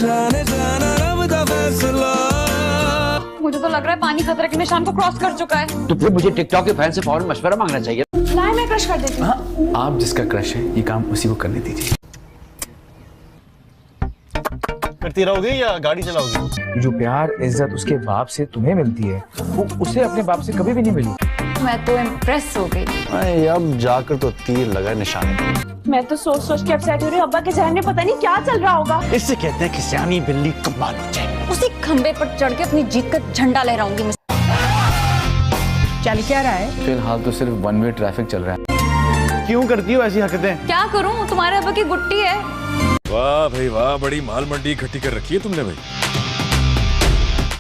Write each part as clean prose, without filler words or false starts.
जाने जाना रब दा फैसला। मुझे तो लग रहा है पानी खतरे के निशान को क्रॉस कर चुका है। तो फिर मुझे टिकटॉक के फैन से फौरन मशवरा मांगना चाहिए। लाए मैं क्रश कर देती हूँ। हाँ, आप जिसका क्रश है ये काम उसी को करने दीजिए। करती रहोगे या गाड़ी चलाओगे? जो प्यार इज्जत उसके बाप से तुम्हें मिलती है वो उसे अपने बाप से कभी भी नहीं मिली। मैं तो इम्प्रेस हो गई। अरे अब जाकर तो तीर लगा निशाने पे। मैं तो सोच सोच के अपसेट हो रही हूँ। अब्बा के जहन में पता नहीं क्या चल रहा होगा। इससे कहते हैं कि सियानी बिल्ली कमाल हो जाए। उसी खंबे पर चढ़ के अपनी जीत का झंडा लहराऊंगी मैं। चल क्या रहा है? फिलहाल तो सिर्फ वन वे ट्रैफिक चल रहा है। क्यों करती हो ऐसी हरकतें? क्या करूँ, तुम्हारे अब्बा की गुट्टी है। वाह भाई वाह, बड़ी माल मंडी इकट्ठी कर रखी है तुमने भाई।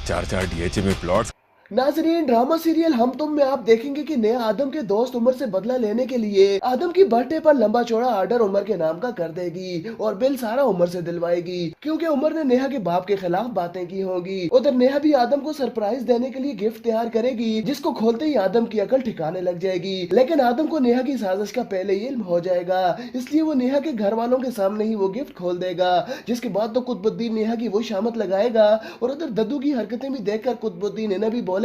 4-4 डीएचए में प्लॉट्स। नाजरीन, ड्रामा सीरियल हम तुम में आप देखेंगे कि नया आदम के दोस्त उमर से बदला लेने के लिए आदम की बर्थडे पर लंबा चौड़ा ऑर्डर उमर के नाम का कर देगी और बिल सारा उमर से दिलवाएगी, क्योंकि उमर ने नेहा के बाप के खिलाफ बातें की होंगी। उधर नेहा भी आदम को सरप्राइज देने के लिए गिफ्ट तैयार करेगी, जिसको खोलते ही आदम की अकल ठिकाने लग जाएगी। लेकिन आदम को नेहा की साजिश का पहले ही इल्म हो जाएगा, इसलिए वो नेहा के घर वालों के सामने ही वो गिफ्ट खोल देगा। जिसके बाद तो कुतुबुद्दीन नेहा की वो शामत लगाएगा और उधर दद्दू की हरकतें भी देखकर कुतुबुद्दीन इन्हें भी बोलेगा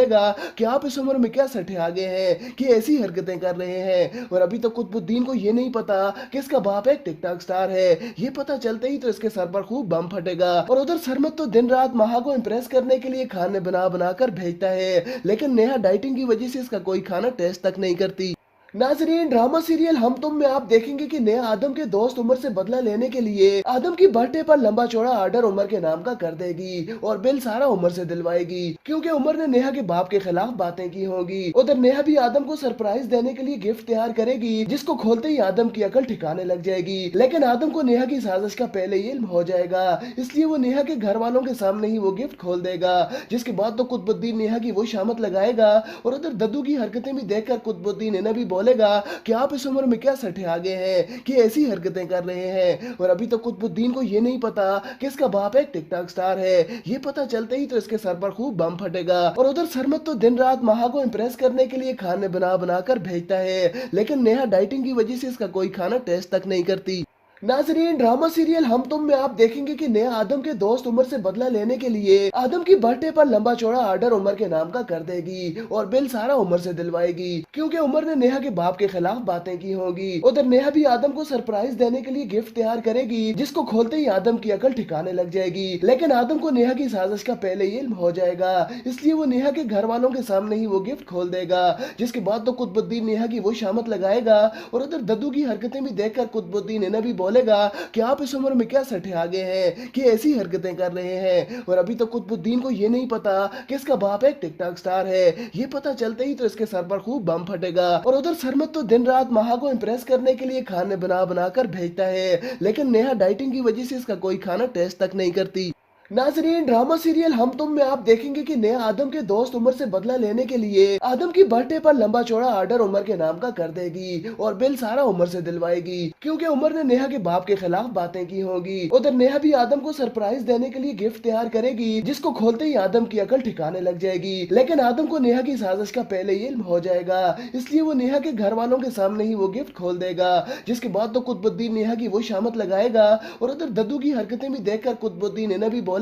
कि आप इस उम्र में क्या सठे आ गए हैं कि ऐसी हरकतें कर रहे हैं। और अभी तक कुतुबुद्दीन को ये नहीं पता कि इसका बाप एक टिकटॉक स्टार है। ये पता चलते ही तो इसके सर पर खूब बम फटेगा। और उधर सरमत तो दिन रात महा को इम्प्रेस करने के लिए खाने बना बना कर भेजता है, लेकिन नेहा डाइटिंग की वजह से इसका कोई खाना टेस्ट तक नहीं करती। नाजरीन, ड्रामा सीरियल हम तुम में आप देखेंगे कि नया आदम के दोस्त उमर से बदला लेने के लिए आदम की बर्थडे पर लंबा चौड़ा ऑर्डर उमर के नाम का कर देगी और बिल सारा उमर से दिलवाएगी, क्योंकि उमर ने नेहा के बाप के खिलाफ बातें की होंगी। उधर नेहा भी आदम को सरप्राइज देने के लिए गिफ्ट तैयार करेगी, जिसको खोलते ही आदम की अकल ठिकाने लग जाएगी। लेकिन आदम को नेहा की साजिश का पहले ही इल्म हो जाएगा, इसलिए वो नेहा के घर वालों के सामने ही वो गिफ्ट खोल देगा। जिसके बाद तो कुतुबुद्दीन नेहा की वो शामत लगाएगा और उधर दद्दू की हरकतें भी देखकर कुतुबुद्दीन इन्हें भी बोलेगा कि आप इस उम्र में क्या सठे आ गए हैं कि ऐसी हरकतें कर रहे हैं। और अभी तक कुतुबुद्दीन को ये नहीं पता कि इसका बाप एक टिकटॉक स्टार है। ये पता चलते ही तो इसके सर पर खूब बम फटेगा। और उधर सरमत तो दिन रात महा को इम्प्रेस करने के लिए खाने बना बना कर भेजता है, लेकिन नेहा डाइटिंग की वजह से इसका कोई खाना टेस्ट तक नहीं करती। नाजरीन, ड्रामा सीरियल हम तुम में आप देखेंगे कि नया आदम के दोस्त उमर से बदला लेने के लिए आदम की बर्थडे पर लंबा चौड़ा ऑर्डर उमर के नाम का कर देगी और बिल सारा उमर से दिलवाएगी, क्योंकि उमर ने नेहा के बाप के खिलाफ बातें की होंगी। उधर नेहा भी आदम को सरप्राइज देने के लिए गिफ्ट तैयार करेगी, जिसको खोलते ही आदम की अकल ठिकाने लग जाएगी। लेकिन आदम को नेहा की साजिश का पहले ही इल्म हो जाएगा, इसलिए वो नेहा के घर वालों के सामने ही वो गिफ्ट खोल देगा। जिसके बाद तो कुतुबुद्दीन नेहा की वो शामत लगाएगा और उधर दद्दू की हरकतें भी देखकर कुतुबुद्दीन इन्हें भी बोलेगा कि आप इस उम्र में क्या सठे आ गए हैं कि ऐसी हरकतें कर रहे हैं। और अभी तक कुतुबुद्दीन को ये नहीं पता कि इसका बाप एक टिकटॉक स्टार है। ये पता चलते ही तो इसके सर पर खूब बम फटेगा। और उधर सरमत तो दिन रात महा को इम्प्रेस करने के लिए खाने बना बना कर भेजता है, लेकिन नेहा डाइटिंग की वजह से इसका कोई खाना टेस्ट तक नहीं करती। नाजरीन, ड्रामा सीरियल हम तुम में आप देखेंगे कि नया आदम के दोस्त उमर से बदला लेने के लिए आदम की बर्थडे पर लंबा चौड़ा ऑर्डर उमर के नाम का कर देगी और बिल सारा उमर से दिलवाएगी, क्योंकि उमर ने नेहा के बाप के खिलाफ बातें की होंगी। उधर नेहा भी आदम को सरप्राइज देने के लिए गिफ्ट तैयार करेगी, जिसको खोलते ही आदम की अकल ठिकाने लग जाएगी। लेकिन आदम को नेहा की साजिश का पहले ही इल्म हो जाएगा, इसलिए वो नेहा के घर वालों के सामने ही वो गिफ्ट खोल देगा। जिसके बाद तो कुतुबुद्दीन नेहा की वो शामत लगाएगा और उधर दद्दू की हरकतें भी देखकर कुतुबुद्दीन इन्हें भी बोलेगा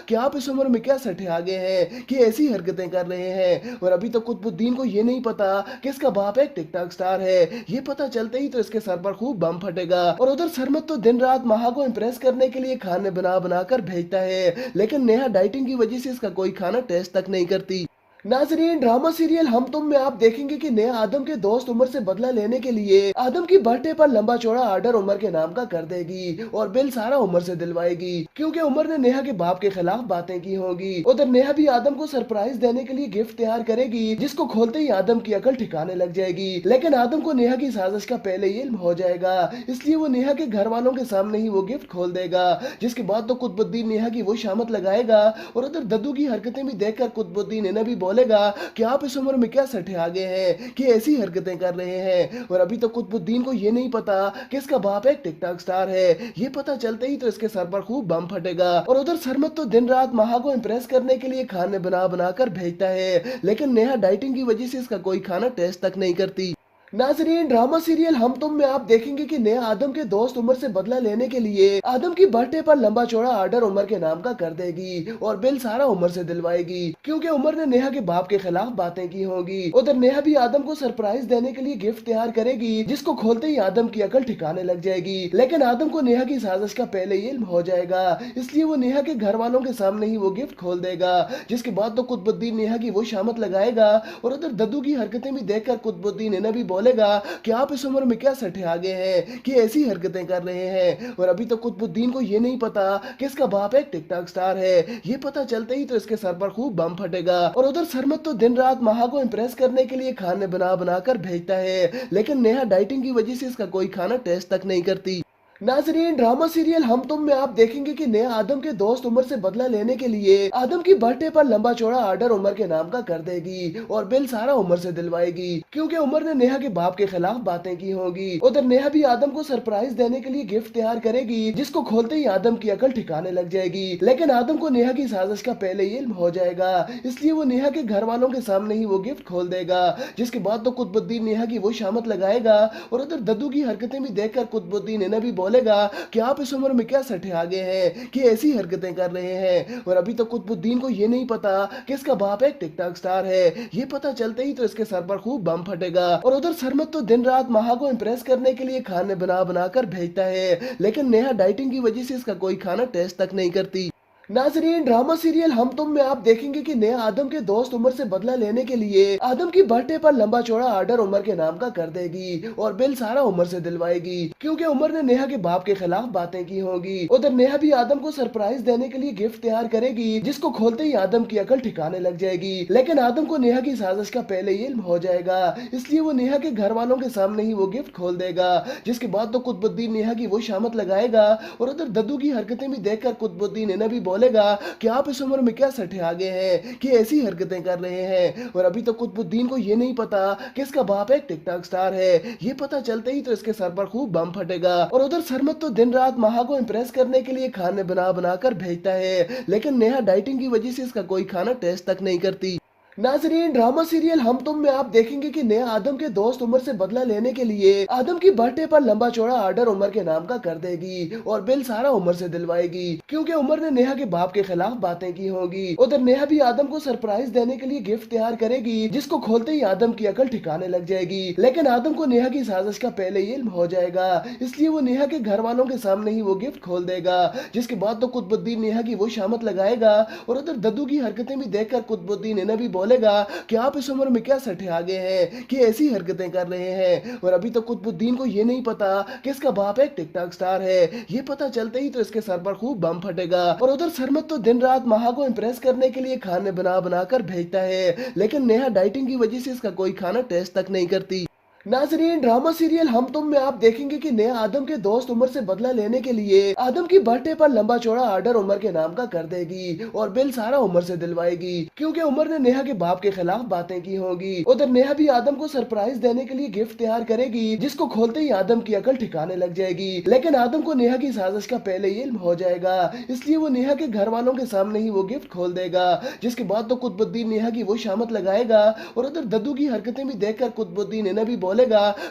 कि आप इस उम्र में क्या सठे आ गए हैं कि ऐसी हरकतें कर रहे हैं। और अभी तक कुतुबुद्दीन को ये नहीं पता कि इसका बाप एक टिकटॉक स्टार है। ये पता चलते ही तो इसके सर पर खूब बम फटेगा। और उधर सरमत तो दिन रात महा को इम्प्रेस करने के लिए खाने बना बना कर भेजता है, लेकिन नेहा डाइटिंग की वजह से इसका कोई खाना टेस्ट तक नहीं करती। नाजरीन, ड्रामा सीरियल हम तुम में आप देखेंगे कि नया आदम के दोस्त उमर से बदला लेने के लिए आदम की बर्थडे पर लंबा चौड़ा ऑर्डर उमर के नाम का कर देगी और बिल सारा उमर से दिलवाएगी, क्योंकि उमर ने नेहा के बाप के खिलाफ बातें की होंगी। उधर नेहा भी आदम को सरप्राइज देने के लिए गिफ्ट तैयार करेगी, जिसको खोलते ही आदम की अकल ठिकाने लग जाएगी। लेकिन आदम को नेहा की साजिश का पहले ही इल्म हो जाएगा, इसलिए वो नेहा के घर वालों के सामने ही वो गिफ्ट खोल देगा। जिसके बाद तो कुतुबुद्दीन नेहा की वो शामत लगाएगा और उधर दद्दू की हरकतें भी देखकर कुतुबुद्दीन इन्हें भी बोलेगा कि आप इस उम्र में क्या सठे आ गए हैं कि ऐसी हरकतें कर रहे हैं। और अभी तक कुतुबुद्दीन को ये नहीं पता कि इसका बाप एक टिकटॉक स्टार है। ये पता चलते ही तो इसके सर पर खूब बम फटेगा। और उधर सरमत तो दिन रात महा को इम्प्रेस करने के लिए खाने बना बना कर भेजता है, लेकिन नेहा डाइटिंग की वजह से इसका कोई खाना टेस्ट तक नहीं करती। नाजरीन, ड्रामा सीरियल हम तुम में आप देखेंगे कि नेहा आदम के दोस्त उमर से बदला लेने के लिए आदम की बर्थडे पर लंबा चौड़ा ऑर्डर उमर के नाम का कर देगी और बिल सारा उमर से दिलवाएगी, क्योंकि उमर ने नेहा के बाप के खिलाफ बातें की होंगी। उधर नेहा भी आदम को सरप्राइज देने के लिए गिफ्ट तैयार करेगी, जिसको खोलते ही आदम की अकल ठिकाने लग जाएगी। लेकिन आदम को नेहा की साजिश का पहले ही इल्म हो जाएगा, इसलिए वो नेहा के घर वालों के सामने ही वो गिफ्ट खोल देगा। जिसके बाद तो कुतुबुद्दीन नेहा की वो शामत लगाएगा और उधर दद्दू की हरकतें भी देखकर कुतुबुद्दीन इन्हें भी बोलेगा कि आप इस उम्र में क्या सठे आ गए हैं कि ऐसी हरकतें कर रहे हैं। और अभी तो कुतुबुद्दीन को ये नहीं पता कि इसका बाप एक टिकटॉक स्टार है। ये पता चलते ही तो इसके सर पर खूब बम फटेगा। और उधर सरमत तो दिन रात महा को इम्प्रेस करने के लिए खाने बना बना कर भेजता है, लेकिन नेहा डाइटिंग की वजह से इसका कोई खाना टेस्ट तक नहीं करती। नाजरीन, ड्रामा सीरियल हम तुम में आप देखेंगे कि नेहा आदम के दोस्त उमर से बदला लेने के लिए आदम की बर्थडे पर लंबा चौड़ा ऑर्डर उमर के नाम का कर देगी और बिल सारा उमर से दिलवाएगी, क्योंकि उमर ने नेहा के बाप के खिलाफ बातें की होंगी। उधर नेहा भी आदम को सरप्राइज देने के लिए गिफ्ट तैयार करेगी, जिसको खोलते ही आदम की अकल ठिकाने लग जाएगी। लेकिन आदम को नेहा की साजिश का पहले ही इल्म हो जाएगा, इसलिए वो नेहा के घर वालों के सामने ही वो गिफ्ट खोल देगा। जिसके बाद तो कुतुबुद्दीन नेहा की वो शामत लगाएगा और उधर दद्दू की हरकतें भी देखकर कुतुबुद्दीन इन्हें भी बोलेगा कि आप इस उम्र में क्या सठे आ गए हैं कि ऐसी हरकतें कर रहे हैं। और अभी तो कुतुबुद्दीन को ये नहीं पता कि इसका बाप एक टिकटॉक स्टार है। ये पता चलते ही तो इसके सर पर खूब बम फटेगा। और उधर सरमत तो दिन रात महा को इम्प्रेस करने के लिए खाने बना बना कर भेजता है, लेकिन नेहा डाइटिंग की वजह से इसका कोई खाना टेस्ट तक नहीं करती। नाजरीन, ड्रामा सीरियल हम तुम में आप देखेंगे कि नेहा आदम के दोस्त उमर से बदला लेने के लिए आदम की बर्थडे पर लंबा चौड़ा ऑर्डर उमर के नाम का कर देगी और बिल सारा उमर से दिलवाएगी, क्योंकि उमर ने नेहा के बाप के खिलाफ बातें की होंगी। उधर नेहा भी आदम को सरप्राइज देने के लिए गिफ्ट तैयार करेगी, जिसको खोलते ही आदम की अकल ठिकाने लग जाएगी। लेकिन आदम को नेहा की साजिश का पहले ही इल्म हो जाएगा, इसलिए वो नेहा के घर वालों के सामने ही वो गिफ्ट खोल देगा। जिसके बाद तो कुतुबुद्दीन नेहा की वो शामत लगाएगा और उधर दद्दू की हरकतें भी देखकर कुतुबुद्दीन इन्हें भी बोलेगा कि आप इस उम्र में क्या सठे आ गए हैं कि ऐसी हरकतें कर रहे हैं। और अभी तो कुतुबुद्दीन को ये नहीं पता कि इसका बाप एक टिकटॉक स्टार है। ये पता चलते ही तो इसके सर पर खूब बम फटेगा। और उधर सरमत तो दिन रात महा को इम्प्रेस करने के लिए खाने बना बना कर भेजता है, लेकिन नेहा डाइटिंग की वजह से इसका कोई खाना टेस्ट तक नहीं करती। नाजरीन, ड्रामा सीरियल हम तुम में आप देखेंगे कि नेहा आदम के दोस्त उमर से बदला लेने के लिए आदम की बर्थडे पर लंबा चौड़ा ऑर्डर उमर के नाम का कर देगी और बिल सारा उमर से दिलवाएगी, क्योंकि उमर ने नेहा के बाप के खिलाफ बातें की होंगी। उधर नेहा भी आदम को सरप्राइज देने के लिए गिफ्ट तैयार करेगी, जिसको खोलते ही आदम की अकल ठिकाने लग जाएगी। लेकिन आदम को नेहा की साजिश का पहले ही इल्म हो जाएगा, इसलिए वो नेहा के घर वालों के सामने ही वो गिफ्ट खोल देगा। जिसके बाद तो कुतुबुद्दीन नेहा की वो शामत लगाएगा और उधर दद्दू की हरकतें भी देखकर कुतुबुद्दीन इन्हें भी बोलेगा कि आप इस उम्र में क्या सठे आ गए हैं कि ऐसी हरकतें कर रहे हैं। और अभी तो कुतुबुद्दीन को ये नहीं पता कि इसका बाप एक टिकटॉक स्टार है। ये पता चलते ही तो इसके सर पर खूब बम फटेगा। और उधर सरमत तो दिन रात महा को इम्प्रेस करने के लिए खाने बना बना कर भेजता है, लेकिन नेहा डाइटिंग की वजह से इसका कोई खाना टेस्ट तक नहीं करती। नाजरीन, ड्रामा सीरियल हम तुम में आप देखेंगे कि नेहा आदम के दोस्त उमर से बदला लेने के लिए आदम की बर्थडे पर लंबा चौड़ा ऑर्डर उमर के नाम का कर देगी और बिल सारा उमर से दिलवाएगी, क्योंकि उमर ने नेहा के बाप के खिलाफ बातें की होंगी। उधर नेहा भी आदम को सरप्राइज देने के लिए गिफ्ट तैयार करेगी, जिसको खोलते ही आदम की अकल ठिकाने लग जाएगी। लेकिन आदम को नेहा की साजिश का पहले ही इल्म हो जाएगा, इसलिए वो नेहा के घर वालों के सामने ही वो गिफ्ट खोल देगा। जिसके बाद तो कुतुबुद्दीन नेहा की वो शामत लगाएगा और उधर दद्दू की हरकतें भी देखकर कुतुबुद्दीन इन्हें भी बोलेगा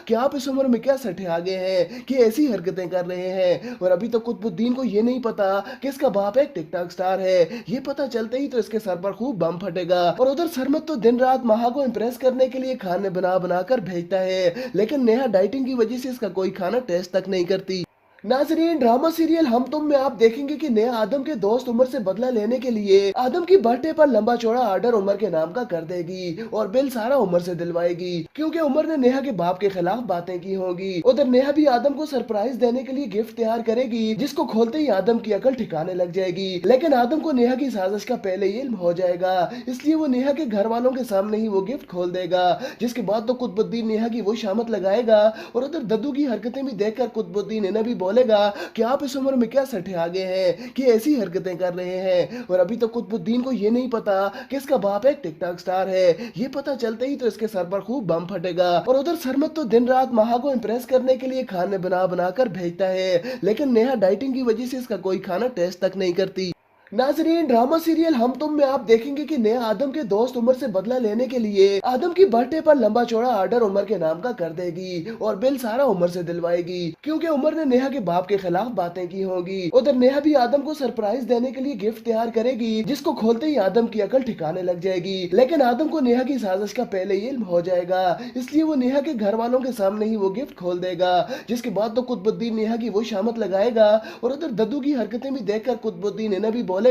कि आप इस उम्र में क्या सठे आ गए हैं कि ऐसी हरकतें कर रहे हैं। और अभी तो कुतुबुद्दीन को ये नहीं पता कि इसका बाप एक टिकटॉक स्टार है। ये पता चलते ही तो इसके सर पर खूब बम फटेगा। और उधर सरमत तो दिन रात महा को इम्प्रेस करने के लिए खाने बना बना कर भेजता है, लेकिन नेहा डाइटिंग की वजह से इसका कोई खाना टेस्ट तक नहीं करती। नाजरीन, ड्रामा सीरियल हम तुम में आप देखेंगे कि नेहा आदम के दोस्त उमर से बदला लेने के लिए आदम की बर्थडे पर लंबा चौड़ा ऑर्डर उमर के नाम का कर देगी और बिल सारा उमर से दिलवाएगी, क्योंकि उमर ने नेहा के बाप के खिलाफ बातें की होंगी। उधर नेहा भी आदम को सरप्राइज देने के लिए गिफ्ट तैयार करेगी, जिसको खोलते ही आदम की अकल ठिकाने लग जाएगी। लेकिन आदम को नेहा की साजिश का पहले ही इल्म हो जाएगा, इसलिए वो नेहा के घर वालों के सामने ही वो गिफ्ट खोल देगा। जिसके बाद तो कुतुबुद्दीन नेहा की वो शामत लगाएगा और उधर दद्दू की हरकतें भी देखकर कुतुबुद्दीन इन्हें भी कि आप इस उम्र में क्या सठे आ गए हैं कि ऐसी हरकतें कर रहे हैं। और अभी तो कुतुबुद्दीन को ये नहीं पता कि इसका बाप एक टिकटॉक स्टार है। ये पता चलते ही तो इसके सर पर खूब बम फटेगा। और उधर सरमत तो दिन रात महा को इम्प्रेस करने के लिए खाने बना बना कर भेजता है, लेकिन नेहा डाइटिंग की वजह से इसका कोई खाना टेस्ट तक नहीं करती। नाजरीन, ड्रामा सीरियल हम तुम में आप देखेंगे कि नया आदम के दोस्त उमर से बदला लेने के लिए आदम की बर्थडे पर लंबा चौड़ा ऑर्डर उमर के नाम का कर देगी और बिल सारा उमर से दिलवाएगी, क्योंकि उमर ने नेहा के बाप के खिलाफ बातें की होंगी। उधर नेहा भी आदम को सरप्राइज देने के लिए गिफ्ट तैयार करेगी, जिसको खोलते ही आदम की अकल ठिकाने लग जाएगी। लेकिन आदम को नेहा की साजिश का पहले ही इल्म हो जाएगा, इसलिए वो नेहा के घर वालों के सामने ही वो गिफ्ट खोल देगा। जिसके बाद तो कुतुबुद्दीन नेहा की वो शामत लगाएगा और उधर दद्दू की हरकतें भी देखकर कुतुबुद्दीन इन्हें भी बोलेगा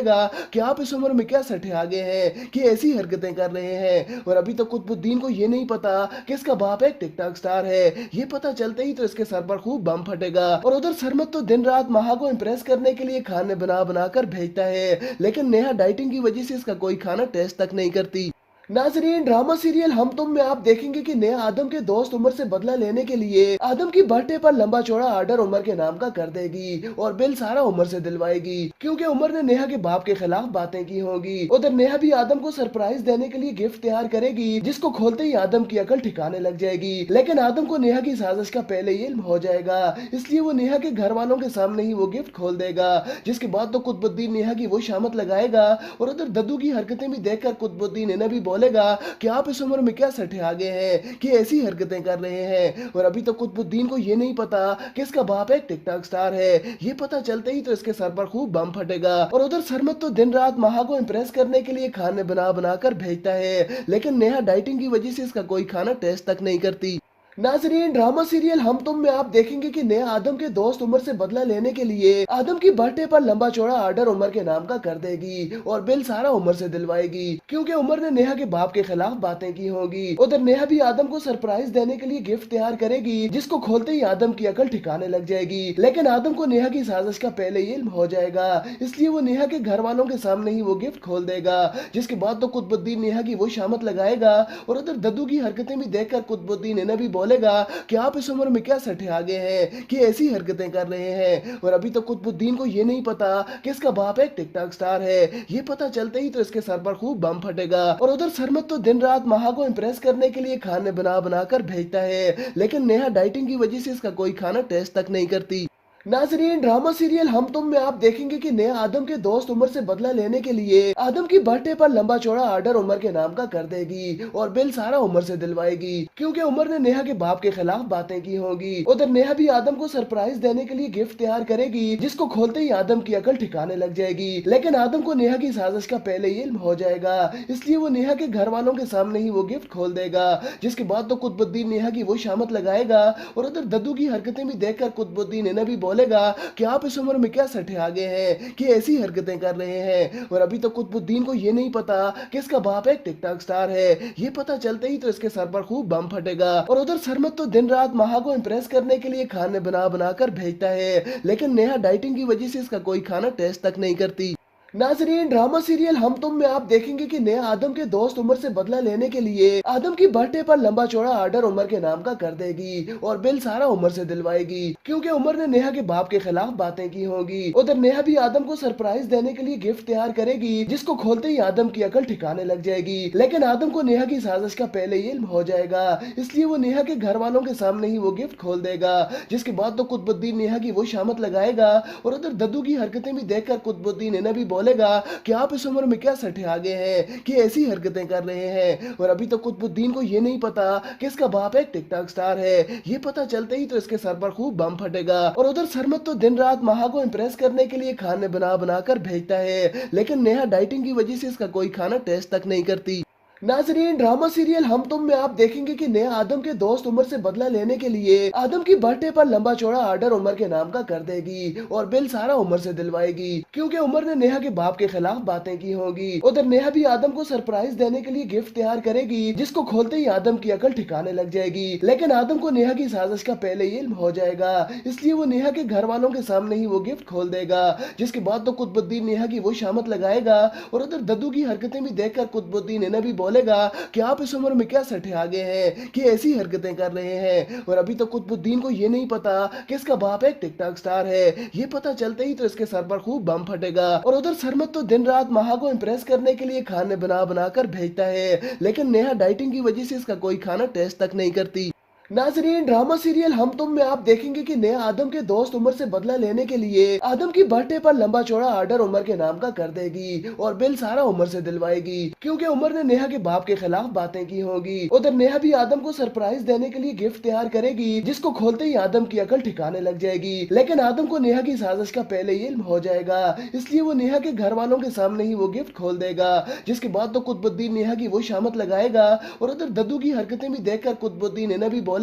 कि आप इस उम्र में क्या सठे आ गए हैं कि ऐसी हरकतें कर रहे हैं। और अभी तो कुतुबुद्दीन को ये नहीं पता कि इसका बाप एक टिकटॉक स्टार है। ये पता चलते ही तो इसके सर पर खूब बम फटेगा। और उधर सरमत तो दिन रात महा को इम्प्रेस करने के लिए खाने बना बना कर भेजता है, लेकिन नेहा डाइटिंग की वजह से इसका कोई खाना टेस्ट तक नहीं करती। नाजरीन, ड्रामा सीरियल हम तुम में आप देखेंगे कि नया आदम के दोस्त उमर से बदला लेने के लिए आदम की बर्थडे पर लंबा चौड़ा ऑर्डर उमर के नाम का कर देगी और बिल सारा उमर से दिलवाएगी, क्योंकि उमर ने नेहा के बाप के खिलाफ बातें की होंगी। उधर नेहा भी आदम को सरप्राइज देने के लिए गिफ्ट तैयार करेगी, जिसको खोलते ही आदम की अकल ठिकाने लग जाएगी। लेकिन आदम को नेहा की साजिश का पहले ही इल्म हो जाएगा, इसलिए वो नेहा के घर वालों के सामने ही वो गिफ्ट खोल देगा। जिसके बाद तो कुतुबुद्दीन नेहा की वो शामत लगाएगा और उधर दद्दू की हरकतें भी देखकर कुतुबुद्दीन इन्हें भी बोलेगा कि आप इस उम्र में क्या सठे आ गए हैं कि ऐसी हरकतें कर रहे हैं। और अभी तो कुतुबुद्दीन को ये नहीं पता कि इसका बाप एक टिकटॉक स्टार है। ये पता चलते ही तो इसके सर पर खूब बम फटेगा। और उधर सरमत तो दिन रात महा को इम्प्रेस करने के लिए खाने बना बना कर भेजता है, लेकिन नेहा डाइटिंग की वजह से इसका कोई खाना टेस्ट तक नहीं करती। नाजरीन, ड्रामा सीरियल हम तुम में आप देखेंगे कि नया आदम के दोस्त उमर से बदला लेने के लिए आदम की बर्थडे पर लंबा चौड़ा ऑर्डर उमर के नाम का कर देगी और बिल सारा उमर से दिलवाएगी, क्योंकि उमर ने नेहा के बाप के खिलाफ बातें की होंगी। उधर नेहा भी आदम को सरप्राइज देने के लिए गिफ्ट तैयार करेगी, जिसको खोलते ही आदम की अकल ठिकाने लग जाएगी। लेकिन आदम को नेहा की साजिश का पहले ही इल्म हो जाएगा, इसलिए वो नेहा के घर वालों के सामने ही वो गिफ्ट खोल देगा। जिसके बाद तो कुतुबुद्दीन नेहा की वो शामत लगाएगा और उधर दद्दू की हरकतें भी देखकर कुतुबुद्दीन इन्हें भी बोलेगा कि आप इस उम्र में क्या सठे आ गए हैं कि ऐसी हरकतें कर रहे हैं। और अभी तो कुतुबुद्दीन को ये नहीं पता कि इसका बाप एक टिकटॉक स्टार है। ये पता चलते ही तो इसके सर पर खूब बम फटेगा। और उधर सरमत तो दिन रात महा को इम्प्रेस करने के लिए खाने बना बना कर भेजता है, लेकिन नेहा डाइटिंग की वजह से इसका कोई खाना टेस्ट तक नहीं करती। नाजरीन, ड्रामा सीरियल हम तुम में आप देखेंगे कि नया आदम के दोस्त उमर से बदला लेने के लिए आदम की बर्थडे पर लंबा चौड़ा ऑर्डर उमर के नाम का कर देगी और बिल सारा उमर से दिलवाएगी, क्योंकि उमर ने नेहा के बाप के खिलाफ बातें की होंगी। उधर नेहा भी आदम को सरप्राइज देने के लिए गिफ्ट तैयार करेगी, जिसको खोलते ही आदम की अकल ठिकाने लग जाएगी। लेकिन आदम को नेहा की साजिश का पहले ही इल्म हो जाएगा, इसलिए वो नेहा के घर वालों के सामने ही वो गिफ्ट खोल देगा। जिसके बाद तो कुतुबुद्दीन नेहा की वो शामत लगाएगा और उधर दद्दू की हरकतें भी देखकर कुतुबुद्दीन इन्हें भी बोलेगा कि आप इस उम्र में क्या सठे आ गए हैं कि ऐसी हरकतें कर रहे हैं। और अभी तो कुतुबुद्दीन को ये नहीं पता कि इसका बाप एक टिकटॉक स्टार है। ये पता चलते ही तो इसके सर पर खूब बम फटेगा। और उधर सरमत तो दिन रात महा को इम्प्रेस करने के लिए खाने बना बना कर भेजता है, लेकिन नेहा डाइटिंग की वजह से इसका कोई खाना टेस्ट तक नहीं करती। नाजरीन, ड्रामा सीरियल हम तुम में आप देखेंगे कि नया आदम के दोस्त उमर से बदला लेने के लिए आदम की बर्थडे पर लंबा चौड़ा ऑर्डर उमर के नाम का कर देगी और बिल सारा उमर से दिलवाएगी, क्योंकि उमर ने नेहा के बाप के खिलाफ बातें की होंगी। उधर नेहा भी आदम को सरप्राइज देने के लिए गिफ्ट तैयार करेगी, जिसको खोलते ही आदम की अकल ठिकाने लग जाएगी। लेकिन आदम को नेहा की साजिश का पहले ही इल्म हो जाएगा, इसलिए वो नेहा के घर वालों के सामने ही वो गिफ्ट खोल देगा। जिसके बाद तो कुतुबुद्दीन नेहा की वो शामत लगाएगा और उधर दद्दू की हरकतें भी देखकर कुतुबुद्दीन इन्हें भी बोलेगा कि आप इस उम्र में क्या सठे आ गए हैं कि ऐसी हरकतें कर रहे हैं। और अभी तो कुतुबुद्दीन को ये नहीं पता कि इसका बाप एक टिकटॉक स्टार है। ये पता चलते ही तो इसके सर पर खूब बम फटेगा। और उधर सरमत तो दिन रात महा को इम्प्रेस करने के लिए खाने बना बना कर भेजता है, लेकिन नेहा डाइटिंग की वजह से इसका कोई खाना टेस्ट तक नहीं करती। नाजरीन, ड्रामा सीरियल हम तुम में आप देखेंगे कि नया आदम के दोस्त उमर से बदला लेने के लिए आदम की बर्थडे पर लंबा चौड़ा ऑर्डर उमर के नाम का कर देगी और बिल सारा उमर से दिलवाएगी, क्योंकि उमर ने नेहा के बाप के खिलाफ बातें की होंगी। उधर नेहा भी आदम को सरप्राइज देने के लिए गिफ्ट तैयार करेगी, जिसको खोलते ही आदम की अकल ठिकाने लग जाएगी। लेकिन आदम को नेहा की साजिश का पहले ही इल्म हो जाएगा, इसलिए वो नेहा के घर वालों के सामने ही वो गिफ्ट खोल देगा। जिसके बाद तो कुतुबुद्दीन नेहा की वो शामत लगाएगा और उधर दद्दू की हरकतें भी देखकर कुतुबुद्दीन इन्हें भी बोलेगा कि आप इस उम्र में क्या सठे आ गए हैं कि ऐसी हरकतें कर रहे हैं। और अभी तो कुतुबुद्दीन को ये नहीं पता कि इसका बाप एक टिकटॉक स्टार है। ये पता चलते ही तो इसके सर पर खूब बम फटेगा। और उधर सरमत तो दिन रात महा को इम्प्रेस करने के लिए खाने बना बना कर भेजता है, लेकिन नेहा डाइटिंग की वजह से इसका कोई खाना टेस्ट तक नहीं करती। नाजरीन, ड्रामा सीरियल हम तुम में आप देखेंगे कि नया आदम के दोस्त उमर से बदला लेने के लिए आदम की बर्थडे पर लंबा चौड़ा ऑर्डर उमर के नाम का कर देगी और बिल सारा उमर से दिलवाएगी, क्योंकि उमर ने नेहा के बाप के खिलाफ बातें की होंगी। उधर नेहा भी आदम को सरप्राइज देने के लिए गिफ्ट तैयार करेगी, जिसको खोलते ही आदम की अकल ठिकाने लग जाएगी। लेकिन आदम को नेहा की साजिश का पहले ही इल्म हो जाएगा, इसलिए वो नेहा के घर वालों के सामने ही वो गिफ्ट खोल देगा। जिसके बाद तो कुतुबुद्दीन नेहा की वो शामत लगाएगा और उधर दद्दू की हरकतें भी देखकर कुतुबुद्दीन इन्हें भी बोलेगा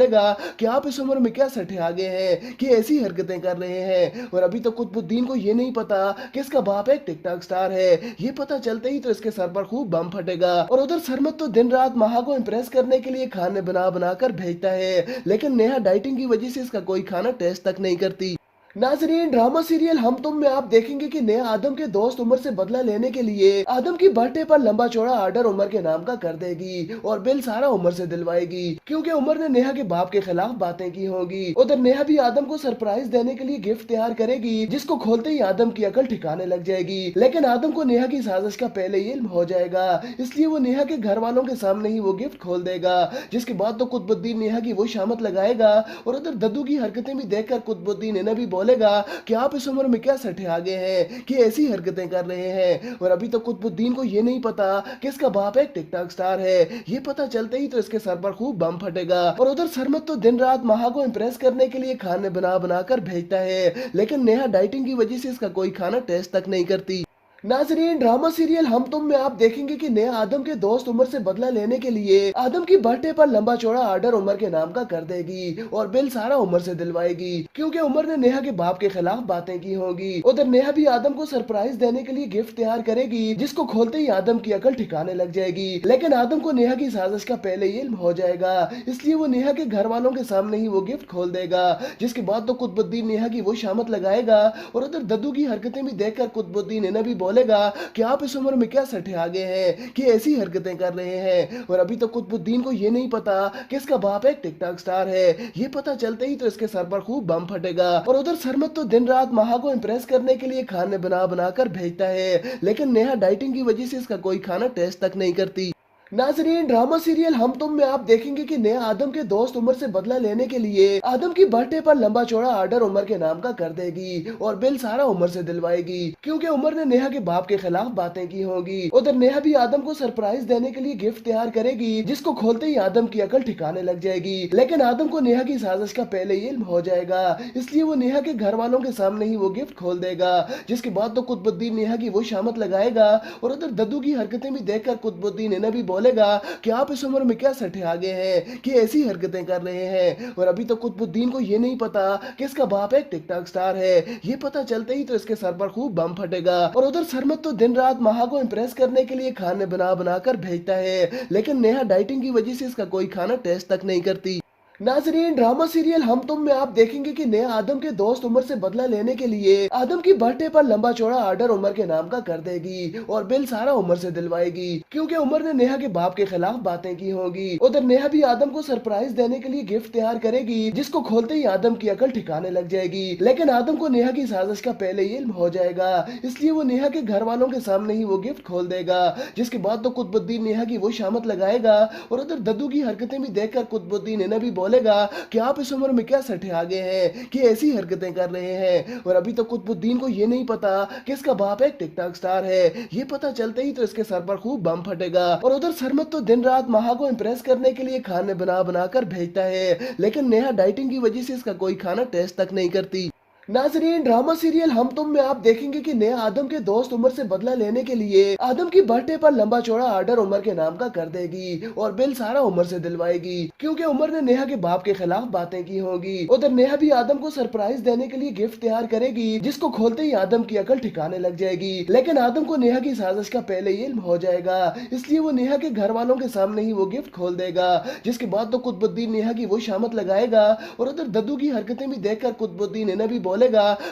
कि आप इस उम्र में क्या सठे आ गए हैं कि ऐसी हरकतें कर रहे हैं। और अभी तो कुतुबुद्दीन को ये नहीं पता कि इसका बाप एक टिकटॉक स्टार है। ये पता चलते ही तो इसके सर पर खूब बम फटेगा। और उधर सरमत तो दिन रात महा को इम्प्रेस करने के लिए खाने बना कर भेजता है, लेकिन नेहा डाइटिंग की वजह से इसका कोई खाना टेस्ट तक नहीं करती। नाजरीन, ड्रामा सीरियल हम तुम में आप देखेंगे कि नया आदम के दोस्त उमर से बदला लेने के लिए आदम की बर्थडे पर लंबा चौड़ा ऑर्डर उमर के नाम का कर देगी और बिल सारा उमर से दिलवाएगी, क्योंकि उमर ने नेहा के बाप के खिलाफ बातें की होंगी। उधर नेहा भी आदम को सरप्राइज देने के लिए गिफ्ट तैयार करेगी, जिसको खोलते ही आदम की अकल ठिकाने लग जाएगी। लेकिन आदम को नेहा की साजिश का पहले ही इल्म हो जाएगा, इसलिए वो नेहा के घर वालों के सामने ही वो गिफ्ट खोल देगा। जिसके बाद तो कुतुबुद्दीन नेहा की वो शामत लगाएगा और उधर दद्दू की हरकतें भी देखकर कुतुबुद्दीन इन्हें भी बोलेगा कि आप इस उम्र में क्या सठे आ गए हैं कि ऐसी हरकतें कर रहे हैं। और अभी तो कुतुबुद्दीन को ये नहीं पता कि इसका बाप एक टिकटॉक स्टार है। ये पता चलते ही तो इसके सर पर खूब बम फटेगा। और उधर सरमत तो दिन रात महा को इम्प्रेस करने के लिए खाने बना कर भेजता है, लेकिन नेहा डाइटिंग की वजह से इसका कोई खाना टेस्ट तक नहीं करती। नाजरीन, ड्रामा सीरियल हम तुम में आप देखेंगे कि नया आदम के दोस्त उमर से बदला लेने के लिए आदम की बर्थडे पर लंबा चौड़ा ऑर्डर उमर के नाम का कर देगी और बिल सारा उमर से दिलवाएगी, क्योंकि उमर ने नेहा के बाप के खिलाफ बातें की होंगी। उधर नेहा भी आदम को सरप्राइज देने के लिए गिफ्ट तैयार करेगी, जिसको खोलते ही आदम की अकल ठिकाने लग जाएगी। लेकिन आदम को नेहा की साजिश का पहले ही इल्म हो जाएगा, इसलिए वो नेहा के घर वालों के सामने ही वो गिफ्ट खोल देगा। जिसके बाद तो कुतुबुद्दीन नेहा की वो शामत लगाएगा और उधर दद्दू की हरकतें भी देखकर कुतुबुद्दीन इन्हें भी बोलेगा कि आप इस उम्र में क्या सठे आ गए हैं कि ऐसी हरकतें कर रहे हैं। और अभी तो कुतुबुद्दीन को ये नहीं पता कि इसका बाप एक टिकटॉक स्टार है। ये पता चलते ही तो इसके सर पर खूब बम फटेगा। और उधर सरमत तो दिन रात महा को इम्प्रेस करने के लिए खाने बना कर भेजता है, लेकिन नेहा डाइटिंग की वजह से इसका कोई खाना टेस्ट तक नहीं करती। नाजरीन, ड्रामा सीरियल हम तुम में आप देखेंगे कि नया आदम के दोस्त उमर से बदला लेने के लिए आदम की बर्थडे पर लंबा चौड़ा ऑर्डर उमर के नाम का कर देगी और बिल सारा उमर से दिलवाएगी, क्योंकि उमर ने नेहा के बाप के खिलाफ बातें की होंगी। उधर नेहा भी आदम को सरप्राइज देने के लिए गिफ्ट तैयार करेगी, जिसको खोलते ही आदम की अकल ठिकाने लग जाएगी। लेकिन आदम को नेहा की साजिश का पहले ही इल्म हो जाएगा, इसलिए वो नेहा के घर वालों के सामने ही वो गिफ्ट खोल देगा। जिसके बाद तो कुतुबुद्दीन नेहा की वो शामत लगाएगा और उधर दद्दू की हरकतें भी देखकर कुतुबुद्दीन इन्हें भी बोलेगा कि आप इस उम्र में क्या सठे आ गए हैं कि ऐसी हरकतें कर रहे हैं। और अभी तो कुतुबुद्दीन को ये नहीं पता कि इसका बाप एक टिकटॉक स्टार है। ये पता चलते ही तो इसके सर पर खूब बम फटेगा। और उधर सरमत तो दिन रात महा को इम्प्रेस करने के लिए खाने बना कर भेजता है, लेकिन नेहा डाइटिंग की वजह से इसका कोई खाना टेस्ट तक नहीं करती। नाजरीन, ड्रामा सीरियल हम तुम में आप देखेंगे कि नया आदम के दोस्त उमर से बदला लेने के लिए आदम की बर्थडे पर लंबा चौड़ा ऑर्डर उमर के नाम का कर देगी और बिल सारा उमर से दिलवाएगी, क्योंकि उमर ने नेहा के बाप के खिलाफ बातें की होंगी। उधर नेहा भी आदम को सरप्राइज देने के लिए गिफ्ट तैयार करेगी, जिसको खोलते ही आदम की अकल ठिकाने लग जाएगी। लेकिन आदम को नेहा की साजिश का पहले ही इल्म हो जाएगा, इसलिए वो नेहा के घर वालों के सामने ही वो गिफ्ट खोल देगा। जिसके बाद तो कुतुबुद्दीन नेहा की वो शामत लगाएगा और उधर दद्दू की हरकतें भी देखकर कुतुबुद्दीन इन्हें भी बोलेगा कि आप इस उम्र में क्या सठे आ गए हैं कि ऐसी हरकतें कर रहे हैं। और अभी तो कुतुबुद्दीन को ये नहीं पता कि इसका बाप एक टिकटॉक स्टार है। ये पता चलते ही तो इसके सर पर खूब बम फटेगा। और उधर सरमत तो दिन रात महा को इम्प्रेस करने के लिए खाने बना कर भेजता है, लेकिन नेहा डाइटिंग की वजह से इसका कोई खाना टेस्ट तक नहीं करती। नाजरीन, ड्रामा सीरियल हम तुम में आप देखेंगे कि नया आदम के दोस्त उमर से बदला लेने के लिए आदम की बर्थडे पर लंबा चौड़ा ऑर्डर उमर के नाम का कर देगी और बिल सारा उमर से दिलवाएगी, क्योंकि उमर ने नेहा के बाप के खिलाफ बातें की होंगी। उधर नेहा भी आदम को सरप्राइज देने के लिए गिफ्ट तैयार करेगी, जिसको खोलते ही आदम की अकल ठिकाने लग जाएगी। लेकिन आदम को नेहा की साजिश का पहले ही इल्म हो जाएगा, इसलिए वो नेहा के घर वालों के सामने ही वो गिफ्ट खोल देगा। जिसके बाद तो कुतुबुद्दीन नेहा की वो शामत लगाएगा और उधर दद्दू की हरकतें भी देखकर कुतुबुद्दीन इन्हें भी बोलेगा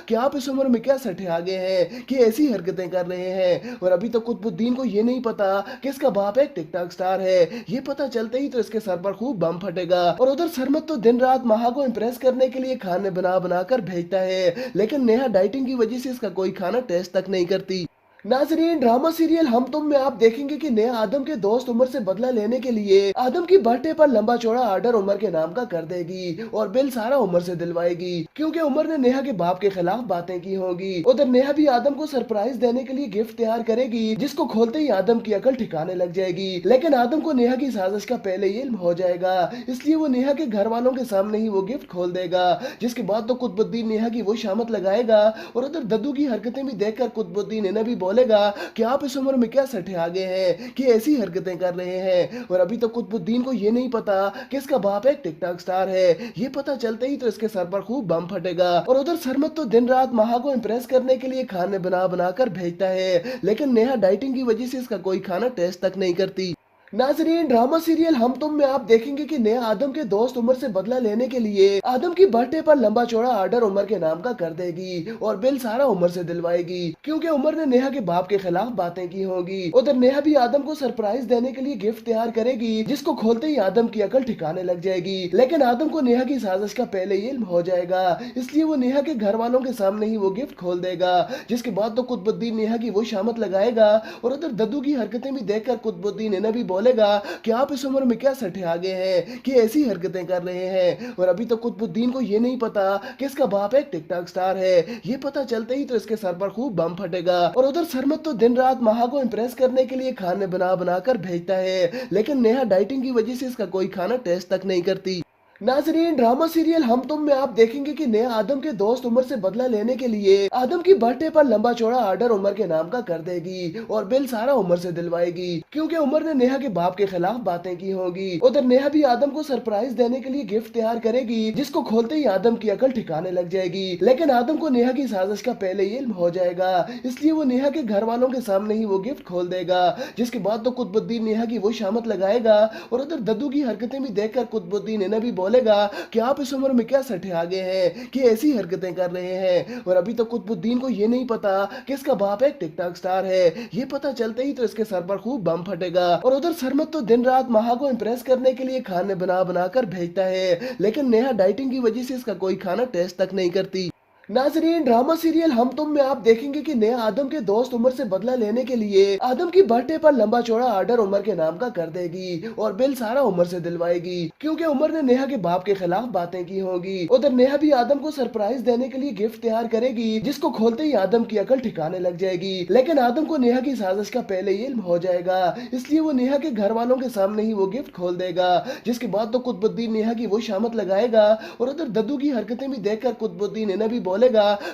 कि आप इस उम्र में क्या सठे आ गए हैं कि ऐसी हरकतें कर रहे हैं। और अभी तो कुतुबुद्दीन को ये नहीं पता कि इसका बाप एक टिकटॉक स्टार है। ये पता चलते ही तो इसके सर पर खूब बम फटेगा। और उधर सरमत तो दिन रात महा को इम्प्रेस करने के लिए खाने बना कर भेजता है, लेकिन नेहा डाइटिंग की वजह से इसका कोई खाना टेस्ट तक नहीं करती। नाजरीन, ड्रामा सीरियल हम तुम में आप देखेंगे कि नेहा आदम के दोस्त उमर से बदला लेने के लिए आदम की बर्थडे पर लंबा चौड़ा ऑर्डर उमर के नाम का कर देगी और बिल सारा उमर से दिलवाएगी, क्योंकि उमर ने नेहा के बाप के खिलाफ बातें की होंगी। उधर नेहा भी आदम को सरप्राइज देने के लिए गिफ्ट तैयार करेगी, जिसको खोलते ही आदम की अकल ठिकाने लग जाएगी। लेकिन आदम को नेहा की साजिश का पहले ही इल्म हो जाएगा, इसलिए वो नेहा के घर वालों के सामने ही वो गिफ्ट खोल देगा। जिसके बाद तो कुतुबुद्दीन नेहा की वो शामत लगाएगा और उधर दद्दू की हरकतें भी देखकर कुतुबुद्दीन इन्हें भी बोलेगा कि आप इस उम्र में क्या सठे आ गए हैं कि ऐसी हरकतें कर रहे हैं। और अभी तो कुतुबुद्दीन को ये नहीं पता कि इसका बाप एक टिकटॉक स्टार है। ये पता चलते ही तो इसके सर पर खूब बम फटेगा। और उधर सरमत तो दिन रात महा को इम्प्रेस करने के लिए खाने बना बना कर भेजता है, लेकिन नेहा डाइटिंग की वजह से इसका कोई खाना टेस्ट तक नहीं करती। नाजरीन, ड्रामा सीरियल हम तुम में आप देखेंगे कि नेहा आदम के दोस्त उमर से बदला लेने के लिए आदम की बर्थडे पर लंबा चौड़ा ऑर्डर उमर के नाम का कर देगी और बिल सारा उमर से दिलवाएगी, क्योंकि उमर ने नेहा के बाप के खिलाफ बातें की होंगी। उधर नेहा भी आदम को सरप्राइज देने के लिए गिफ्ट तैयार करेगी, जिसको खोलते ही आदम की अकल ठिकाने लग जाएगी। लेकिन आदम को नेहा की साजिश का पहले ही इल्म हो जाएगा, इसलिए वो नेहा के घर वालों के सामने ही वो गिफ्ट खोल देगा। जिसके बाद तो कुतुबुद्दीन नेहा की वो शामत लगाएगा और उधर दद्दू की हरकतें भी देखकर कुतुबुद्दीन इन्हें भी बोलेगा कि आप इस उम्र में क्या सठे आ गए हैं कि ऐसी हरकतें कर रहे हैं। और अभी तो कुतुबुद्दीन को ये नहीं पता कि इसका बाप एक टिकटॉक स्टार है। ये पता चलते ही तो इसके सर पर खूब बम फटेगा। और उधर सरमत तो दिन रात महा को इम्प्रेस करने के लिए खाने बना बना कर भेजता है, लेकिन नेहा डाइटिंग की वजह से इसका कोई खाना टेस्ट तक नहीं करती। नाजरीन, ड्रामा सीरियल हम तुम में आप देखेंगे कि नेहा आदम के दोस्त उमर से बदला लेने के लिए आदम की बर्थडे पर लंबा चौड़ा ऑर्डर उमर के नाम का कर देगी और बिल सारा उमर से दिलवाएगी, क्योंकि उमर ने नेहा के बाप के खिलाफ बातें की होंगी। उधर नेहा भी आदम को सरप्राइज देने के लिए गिफ्ट तैयार करेगी, जिसको खोलते ही आदम की अकल ठिकाने लग जाएगी। लेकिन आदम को नेहा की साजिश का पहले ही इल्म हो जाएगा, इसलिए वो नेहा के घर वालों के सामने ही वो गिफ्ट खोल देगा। जिसके बाद तो कुतुबुद्दीन नेहा की वो शामत लगाएगा और उधर दद्दू की हरकतें भी देखकर कुतुबुद्दीन इन्हें भी बोलेगा कि आप इस उम्र में क्या सठे आ गए हैं कि ऐसी हरकतें कर रहे हैं। और अभी तो कुतुबुद्दीन को ये नहीं पता कि इसका बाप एक टिकटॉक स्टार है। ये पता चलते ही तो इसके सर पर खूब बम फटेगा। और उधर सरमत तो दिन रात महा को इम्प्रेस करने के लिए खाने बना बना कर भेजता है, लेकिन नेहा डाइटिंग की वजह से इसका कोई खाना टेस्ट तक नहीं करती। नाजरीन, ड्रामा सीरियल हम तुम में आप देखेंगे कि नेहा आदम के दोस्त उमर से बदला लेने के लिए आदम की बर्थडे पर लंबा चौड़ा ऑर्डर उमर के नाम का कर देगी और बिल सारा उमर से दिलवाएगी, क्योंकि उमर ने नेहा के बाप के खिलाफ बातें की होंगी। उधर नेहा भी आदम को सरप्राइज देने के लिए गिफ्ट तैयार करेगी, जिसको खोलते ही आदम की अकल ठिकाने लग जाएगी। लेकिन आदम को नेहा की साजिश का पहले ही इल्म हो जाएगा, इसलिए वो नेहा के घर वालों के सामने ही वो गिफ्ट खोल देगा। जिसके बाद तो कुतुबुद्दीन नेहा की वो शामत लगाएगा और उधर दद्दू की हरकतें भी देखकर कुतुबुद्दीन इन्हें भी बोलेगा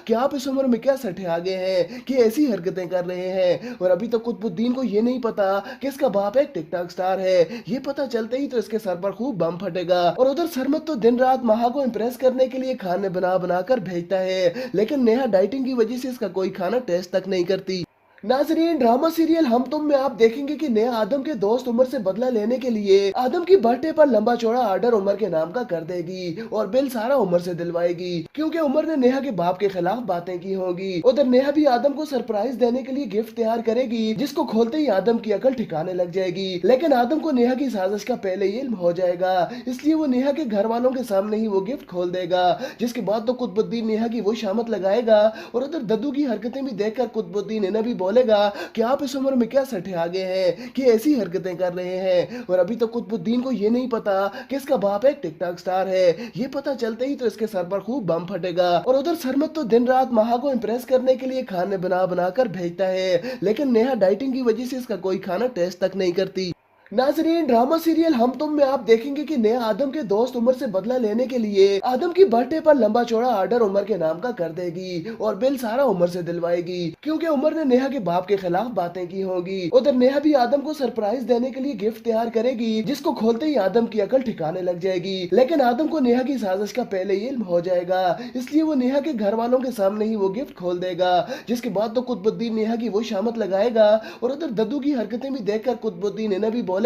कि आप इस उम्र में क्या सठे आ गए हैं कि ऐसी हरकतें कर रहे हैं। और अभी तो कुतुबुद्दीन को ये नहीं पता कि इसका बाप एक टिकटॉक स्टार है। ये पता चलते ही तो इसके सर पर खूब बम फटेगा। और उधर सरमत तो दिन रात महा को इम्प्रेस करने के लिए खाने बना बना कर भेजता है, लेकिन नेहा डाइटिंग की वजह से इसका कोई खाना टेस्ट तक नहीं करती। नाजरीन, ड्रामा सीरियल हम तुम में आप देखेंगे कि नेहा आदम के दोस्त उमर से बदला लेने के लिए आदम की बर्थडे पर लंबा चौड़ा ऑर्डर उमर के नाम का कर देगी और बिल सारा उमर से दिलवाएगी, क्योंकि उमर ने नेहा के बाप के खिलाफ बातें की होंगी। उधर नेहा भी आदम को सरप्राइज देने के लिए गिफ्ट तैयार करेगी, जिसको खोलते ही आदम की अकल ठिकाने लग जाएगी। लेकिन आदम को नेहा की साजिश का पहले ही इल्म हो जाएगा, इसलिए वो नेहा के घर वालों के सामने ही वो गिफ्ट खोल देगा। जिसके बाद तो कुतुबुद्दीन नेहा की वो शामत लगाएगा और उधर दद्दू की हरकतें भी देखकर कुतुबुद्दीन इन्हें भी बोलेगा कि आप इस उम्र में क्या सठे आ गए हैं कि ऐसी हरकतें कर रहे हैं। और अभी तो कुतुबुद्दीन को ये नहीं पता कि इसका बाप एक टिकटॉक स्टार है। ये पता चलते ही तो इसके सर पर खूब बम फटेगा। और उधर सरमत तो दिन रात महा को इम्प्रेस करने के लिए खाने बना बना कर भेजता है, लेकिन नेहा डाइटिंग की वजह से इसका कोई खाना टेस्ट तक नहीं करती। नाजरीन, ड्रामा सीरियल हम तुम में आप देखेंगे कि नेहा आदम के दोस्त उमर से बदला लेने के लिए आदम की बर्थडे पर लंबा चौड़ा ऑर्डर उमर के नाम का कर देगी और बिल सारा उमर से दिलवाएगी, क्योंकि उमर ने नेहा के बाप के खिलाफ बातें की होंगी। उधर नेहा भी आदम को सरप्राइज देने के लिए गिफ्ट तैयार करेगी, जिसको खोलते ही आदम की अकल ठिकाने लग जाएगी। लेकिन आदम को नेहा की साजिश का पहले ही इल्म हो जाएगा, इसलिए वो नेहा के घर वालों के सामने ही वो गिफ्ट खोल देगा। जिसके बाद तो कुतुबुद्दीन नेहा की वो शामत लगाएगा और उधर दद्दू की हरकतें भी देखकर कुतुबुद्दीन इन्हें भी बोलेगा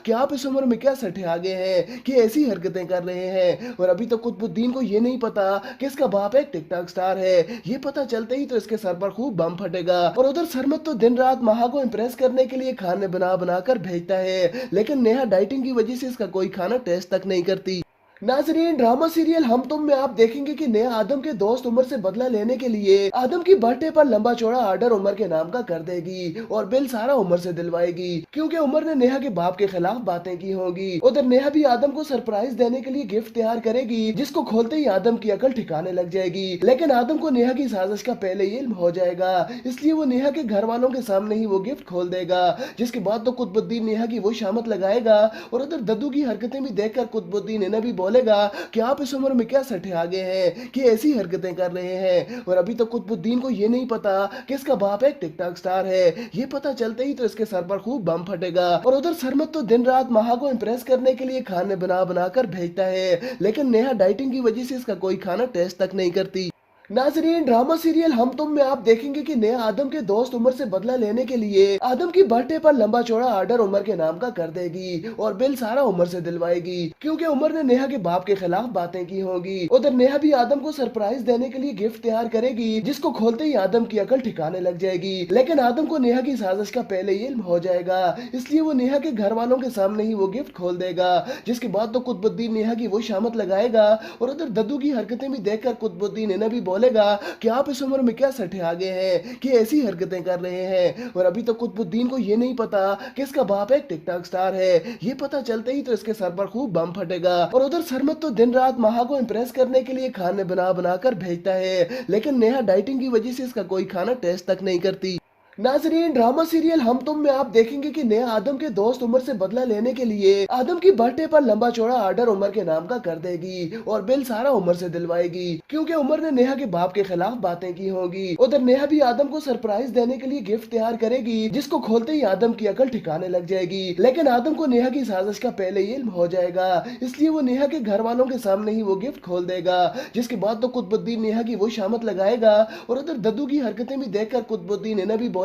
कि आप इस उम्र में क्या सठे आ गए हैं कि ऐसी हरकतें कर रहे हैं। और अभी तो कुतुबुद्दीन को ये नहीं पता कि इसका बाप एक टिकटॉक स्टार है। ये पता चलते ही तो इसके सर पर खूब बम फटेगा। और उधर सरमत तो दिन रात महा को इम्प्रेस करने के लिए खाने बना बना कर भेजता है, लेकिन नेहा डाइटिंग की वजह से इसका कोई खाना टेस्ट तक नहीं करती। नाजरीन, ड्रामा सीरियल हम तुम में आप देखेंगे कि नेहा आदम के दोस्त उमर से बदला लेने के लिए आदम की बर्थडे पर लंबा चौड़ा ऑर्डर उमर के नाम का कर देगी और बिल सारा उमर से दिलवाएगी, क्योंकि उमर ने नेहा के बाप के खिलाफ बातें की होंगी। उधर नेहा भी आदम को सरप्राइज देने के लिए गिफ्ट तैयार करेगी, जिसको खोलते ही आदम की अकल ठिकाने लग जाएगी। लेकिन आदम को नेहा की साजिश का पहले ही इल्म हो जाएगा, इसलिए वो नेहा के घर वालों के सामने ही वो गिफ्ट खोल देगा। जिसके बाद तो कुतुबुद्दीन नेहा की वो शामत लगाएगा और उधर दद्दू की हरकतें भी देखकर कुतुबुद्दीन इन्हें भी बोलेगा कि आप इस उम्र में क्या सठे आ गए हैं कि ऐसी हरकतें कर रहे हैं। और अभी तो कुतुबुद्दीन को ये नहीं पता कि इसका बाप एक टिकटॉक स्टार है। ये पता चलते ही तो इसके सर पर खूब बम फटेगा। और उधर सरमत तो दिन रात महा को इम्प्रेस करने के लिए खाने बना बना कर भेजता है, लेकिन नेहा डाइटिंग की वजह से इसका कोई खाना टेस्ट तक नहीं करती। नाजरीन, ड्रामा सीरियल हम तुम में आप देखेंगे कि नेहा आदम के दोस्त उमर से बदला लेने के लिए आदम की बर्थडे पर लंबा चौड़ा ऑर्डर उमर के नाम का कर देगी और बिल सारा उमर से दिलवाएगी, क्योंकि उमर ने नेहा के बाप के खिलाफ बातें की होंगी। उधर नेहा भी आदम को सरप्राइज देने के लिए गिफ्ट तैयार करेगी, जिसको खोलते ही आदम की अकल ठिकाने लग जाएगी। लेकिन आदम को नेहा की साजिश का पहले ही इल्म हो जाएगा, इसलिए वो नेहा के घर वालों के सामने ही वो गिफ्ट खोल देगा। जिसके बाद तो कुतुबुद्दीन नेहा की वो शामत लगाएगा और उधर दद्दू की हरकतें भी देखकर कुतुबुद्दीन इन्हें भी बोलेगा कि आप इस उम्र में क्या सठे आ गए हैं कि ऐसी हरकतें कर रहे हैं। और अभी तो कुतुबुद्दीन को ये नहीं पता कि इसका बाप एक टिकटॉक स्टार है। ये पता चलते ही तो इसके सर पर खूब बम फटेगा। और उधर सरमत तो दिन रात महा को इम्प्रेस करने के लिए खाने बना बना कर भेजता है, लेकिन नेहा डाइटिंग की वजह से इसका कोई खाना टेस्ट तक नहीं करती। नाजरीन, ड्रामा सीरियल हम तुम में आप देखेंगे कि नेहा आदम के दोस्त उमर से बदला लेने के लिए आदम की बर्थडे पर लंबा चौड़ा ऑर्डर उमर के नाम का कर देगी और बिल सारा उमर से दिलवाएगी, क्योंकि उमर ने नेहा के बाप के खिलाफ बातें की होंगी। उधर नेहा भी आदम को सरप्राइज देने के लिए गिफ्ट तैयार करेगी, जिसको खोलते ही आदम की अकल ठिकाने लग जाएगी। लेकिन आदम को नेहा की साजिश का पहले ही इल्म हो जाएगा, इसलिए वो नेहा के घर वालों के सामने ही वो गिफ्ट खोल देगा। जिसके बाद तो कुतुबुद्दीन नेहा की वो शामत लगाएगा और उधर दद्दू की हरकतें भी देखकर कुतुबुद्दीन इन्हें भी बोलेगा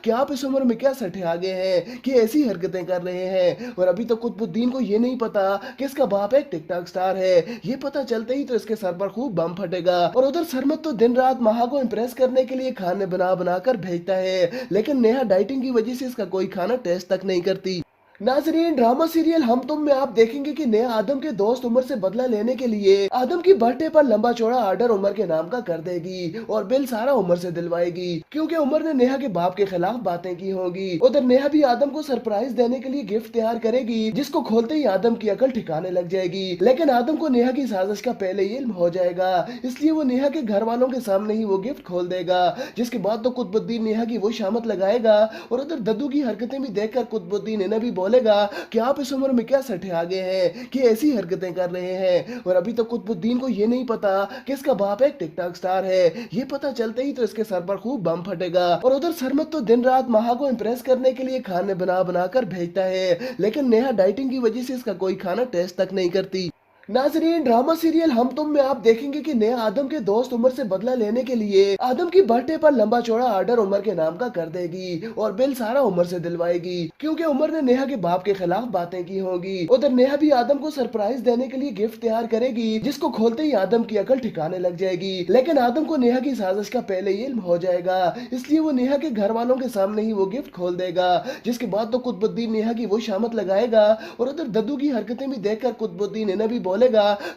कि आप इस उम्र में क्या सठे आ गए हैं कि ऐसी हरकतें कर रहे हैं। और अभी तो कुतुबुद्दीन को ये नहीं पता कि इसका बाप एक टिकटॉक स्टार है। ये पता चलते ही तो इसके सर पर खूब बम फटेगा। और उधर सरमत तो दिन रात महा को इम्प्रेस करने के लिए खाने बना बना कर भेजता है, लेकिन नेहा डाइटिंग की वजह से इसका कोई खाना टेस्ट तक नहीं करती। नाजरीन, ड्रामा सीरियल हम तुम में आप देखेंगे कि नेहा आदम के दोस्त उमर से बदला लेने के लिए आदम की बर्थडे पर लंबा चौड़ा ऑर्डर उमर के नाम का कर देगी और बिल सारा उमर से दिलवाएगी, क्योंकि उमर ने नेहा के बाप के खिलाफ बातें की होंगी। उधर नेहा भी आदम को सरप्राइज देने के लिए गिफ्ट तैयार करेगी, जिसको खोलते ही आदम की अकल ठिकाने लग जाएगी। लेकिन आदम को नेहा की साजिश का पहले ही इल्म हो जाएगा, इसलिए वो नेहा के घर वालों के सामने ही वो गिफ्ट खोल देगा। जिसके बाद तो कुतुबुद्दीन नेहा की वो शामत लगाएगा और उधर दद्दू की हरकतें भी देखकर कुतुबुद्दीन इन्हें भी बोलेगा कि आप इस उम्र में क्या सठे आ गए हैं कि ऐसी हरकतें कर रहे हैं। और अभी तो कुतुबुद्दीन को ये नहीं पता कि इसका बाप एक टिकटॉक स्टार है। ये पता चलते ही तो इसके सर पर खूब बम फटेगा। और उधर सरमत तो दिन रात महा को इम्प्रेस करने के लिए खाने बना बना कर भेजता है, लेकिन नेहा डाइटिंग की वजह से इसका कोई खाना टेस्ट तक नहीं करती। नाजरीन, ड्रामा सीरियल हम तुम में आप देखेंगे कि नेहा आदम के दोस्त उमर से बदला लेने के लिए आदम की बर्थडे पर लंबा चौड़ा ऑर्डर उमर के नाम का कर देगी और बिल सारा उमर से दिलवाएगी, क्योंकि उमर ने नेहा के बाप के खिलाफ बातें की होंगी। उधर नेहा भी आदम को सरप्राइज देने के लिए गिफ्ट तैयार करेगी, जिसको खोलते ही आदम की अकल ठिकाने लग जाएगी। लेकिन आदम को नेहा की साजिश का पहले ही इल्म हो जाएगा, इसलिए वो नेहा के घर वालों के सामने ही वो गिफ्ट खोल देगा। जिसके बाद तो कुतुबुद्दीन नेहा की वो शामत लगाएगा और उधर दद्दू की हरकतें भी देखकर कुतुबुद्दीन इन्हें भी बोलेगा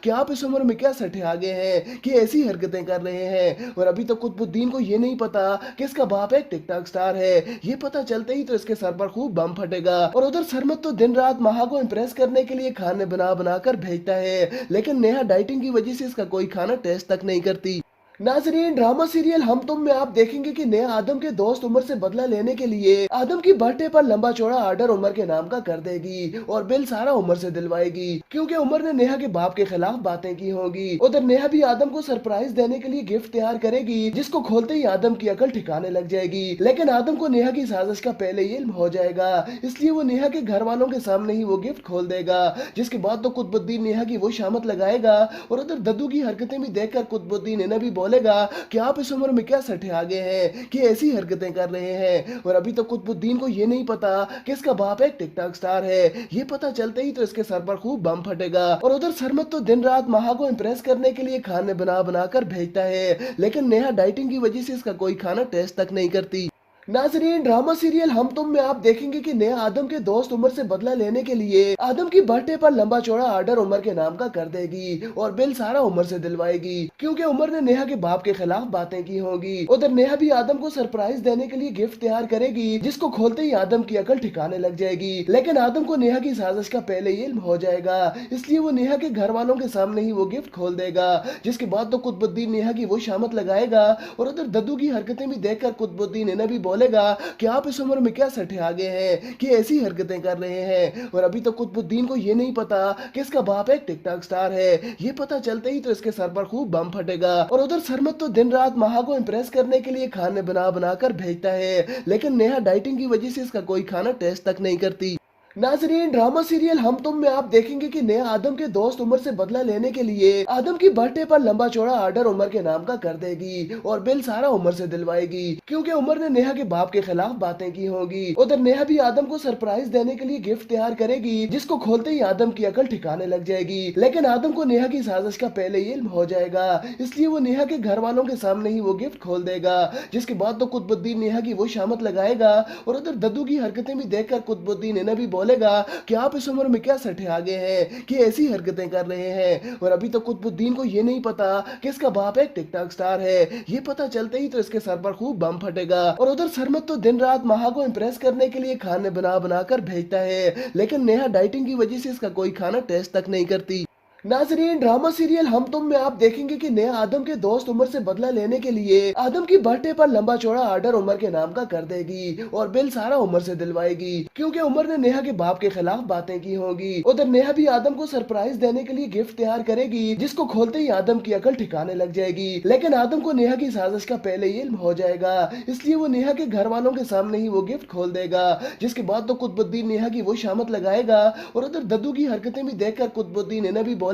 कि आप इस उम्र में क्या सठे आ गए हैं कि ऐसी हरकतें कर रहे हैं। और अभी तो कुतुबुद्दीन को ये नहीं पता कि इसका बाप एक टिकटॉक स्टार है। ये पता चलते ही तो इसके सर पर खूब बम फटेगा। और उधर सरमत तो दिन रात महा को इम्प्रेस करने के लिए खाने बना बना कर भेजता है, लेकिन नेहा डाइटिंग की वजह से इसका कोई खाना टेस्ट तक नहीं करती। नाजरीन, ड्रामा सीरियल हम तुम में आप देखेंगे कि नेहा आदम के दोस्त उमर से बदला लेने के लिए आदम की बर्थडे पर लंबा चौड़ा ऑर्डर उमर के नाम का कर देगी और बिल सारा उमर से दिलवाएगी, क्योंकि उमर ने नेहा के बाप के खिलाफ बातें की होंगी। उधर नेहा भी आदम को सरप्राइज देने के लिए गिफ्ट तैयार करेगी, जिसको खोलते ही आदम की अकल ठिकाने लग जाएगी। लेकिन आदम को नेहा की साजिश का पहले ही इल्म हो जाएगा, इसलिए वो नेहा के घर वालों के सामने ही वो गिफ्ट खोल देगा। जिसके बाद तो कुतुबुद्दीन नेहा की वो शामत लगाएगा और उधर दद्दू की हरकतें भी देखकर कुतुबुद्दीन इन्हें भी बोलेगा कि आप इस उम्र में क्या सठे आ गए हैं कि ऐसी हरकतें कर रहे हैं। और अभी तो कुतुबुद्दीन को ये नहीं पता कि इसका बाप एक टिकटॉक स्टार है। ये पता चलते ही तो इसके सर पर खूब बम फटेगा। और उधर सरमत तो दिन रात महा को इम्प्रेस करने के लिए खाने बना बना कर भेजता है, लेकिन नेहा डाइटिंग की वजह से इसका कोई खाना टेस्ट तक नहीं करती। नाजरीन, ड्रामा सीरियल हम तुम में आप देखेंगे कि नेहा आदम के दोस्त उमर से बदला लेने के लिए आदम की बर्थडे पर लंबा चौड़ा ऑर्डर उमर के नाम का कर देगी और बिल सारा उमर से दिलवाएगी, क्योंकि उमर ने नेहा के बाप के खिलाफ बातें की होंगी। उधर नेहा भी आदम को सरप्राइज देने के लिए गिफ्ट तैयार करेगी, जिसको खोलते ही आदम की अकल ठिकाने लग जाएगी। लेकिन आदम को नेहा की साजिश का पहले ही इल्म हो जाएगा, इसलिए वो नेहा के घर वालों के सामने ही वो गिफ्ट खोल देगा। जिसके बाद तो कुतुबुद्दीन नेहा की वो शामत लगाएगा और उधर दद्दू की हरकतें भी देखकर कुतुबुद्दीन इन्हें भी बोलेगा कि आप इस उम्र में क्या सठे आ गए हैं कि ऐसी हरकतें कर रहे हैं। और अभी तो कुतुबुद्दीन को ये नहीं पता कि इसका बाप एक टिकटॉक स्टार है। ये पता चलते ही तो इसके सर पर खूब बम फटेगा। और उधर सरमत तो दिन रात महा को इम्प्रेस करने के लिए खाने बना बना कर भेजता है, लेकिन नेहा डाइटिंग की वजह से इसका कोई खाना टेस्ट तक नहीं करती। नाजरीन, ड्रामा सीरियल हम तुम में आप देखेंगे कि नेहा आदम के दोस्त उमर से बदला लेने के लिए आदम की बर्थडे पर लंबा चौड़ा ऑर्डर उमर के नाम का कर देगी और बिल सारा उमर से दिलवाएगी, क्योंकि उमर ने नेहा के बाप के खिलाफ बातें की होंगी। उधर नेहा भी आदम को सरप्राइज देने के लिए गिफ्ट तैयार करेगी, जिसको खोलते ही आदम की अकल ठिकाने लग जाएगी। लेकिन आदम को नेहा की साजिश का पहले ही इल्म हो जाएगा, इसलिए वो नेहा के घर वालों के सामने ही वो गिफ्ट खोल देगा। जिसके बाद तो कुतुबुद्दीन नेहा की वो शामत लगाएगा और उधर दद्दू की हरकतें भी देखकर कुतुबुद्दीन इन्हें भी बोलेगा कि आप इस उम्र में क्या सठे आ गए हैं कि ऐसी हरकतें कर रहे हैं। और अभी तो कुतुबुद्दीन को ये नहीं पता कि इसका बाप एक टिकटॉक स्टार है। ये पता चलते ही तो इसके सर पर खूब बम फटेगा। और उधर सरमत तो दिन रात महा को इम्प्रेस करने के लिए खाने बना बना कर भेजता है, लेकिन नेहा डाइटिंग की वजह से इसका कोई खाना टेस्ट तक नहीं करती। नाजरीन, ड्रामा सीरियल हम तुम में आप देखेंगे कि नेहा आदम के दोस्त उमर से बदला लेने के लिए आदम की बर्थडे पर लंबा चौड़ा ऑर्डर उमर के नाम का कर देगी और बिल सारा उमर से दिलवाएगी, क्योंकि उमर ने नेहा के बाप के खिलाफ बातें की होंगी। उधर नेहा भी आदम को सरप्राइज देने के लिए गिफ्ट तैयार करेगी, जिसको खोलते ही आदम की अकल ठिकाने लग जाएगी। लेकिन आदम को नेहा की साजिश का पहले ही इल्म हो जाएगा, इसलिए वो नेहा के घर वालों के सामने ही वो गिफ्ट खोल देगा। जिसके बाद तो कुतुबुद्दीन नेहा की वो शामत लगाएगा और उधर दद्दू की हरकतें भी देखकर कुतुबुद्दीन इन्हें भी बोलेगा